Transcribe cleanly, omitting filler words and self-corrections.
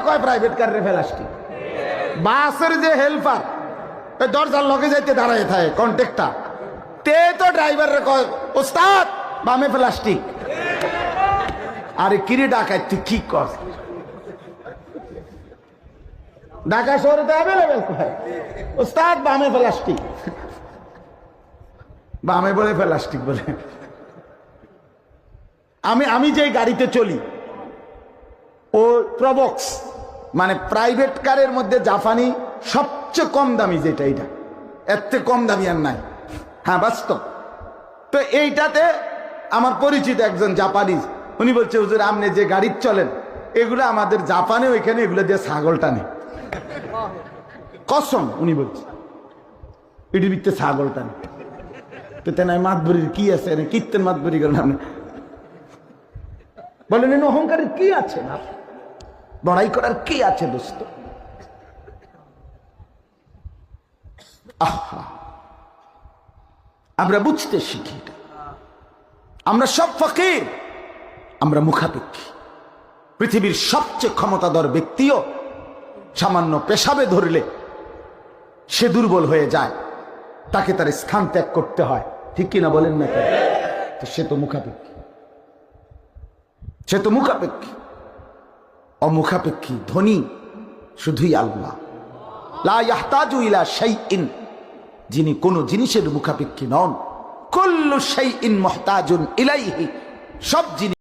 কয় প্রাইভেট কারের প্লাস্টিক, বাসের যে হেল্পার ওই দরজার লগে যাইতে দাঁড়ায় থাকে কন্ট্রাক্টর, তে তো ড্রাইভারের কয় ওস্তাদ বামে প্লাস্টিক। আরে কিরে ডাকায় তুই কি কর, ঢাকা শহরে তো অ্যাভেলেবেল কয় ওস্তাদ বামে প্লাস্টিক, বামে বলে প্লাস্টিক বলে। আমি যে গাড়িতে চলি ও প্রবক্স, মানে প্রাইভেট কারের মধ্যে জাপানি সবচেয়ে কম দামি যেটা, এটা এর থেকে কম দামি আর নাই। হ্যাঁ বাস্তব। তো এইটাতে আমার পরিচিত একজন জাপানিজ, উনি বলছে হুজুর আপনি যে গাড়ি চলেন এগুলো আমাদের জাপানে ওইখানে এগুলো দিয়ে ছাগল টানে, কসম উনি বলছে এটির ভিতরে ছাগল টানে। তো তেনায় মাতবরির কি আছে, কীর্তন মাতবরি করেন আপনি বলেন, অহংকারের কি আছে না, বড়াই করার কি আছে দোস্ত? আহা, আমরা বুঝতে শিখি এটা। আমরা সব ফকির, আমরা মুখাপেক্ষী। পৃথিবীর সবচেয়ে ক্ষমতাধর ব্যক্তিও সামান্য পেশাবে ধরলে সে দুর্বল হয়ে যায়, তাকে তার স্থান ত্যাগ করতে হয়, ঠিক কিনা বলেন না? তো সে তো মুখাপেক্ষী, সে তো মুখাপেক্ষী। অমুখাপেক্ষী ধনী শুধুই আল্লাহ। লা ইয়াহতাজু ইলা শাইইন, যিনি কোনো জিনিসের মুখাপেক্ষী নন। কুল্লু শাইইন মুহতাজুন ইলাইহি, সব জিনিস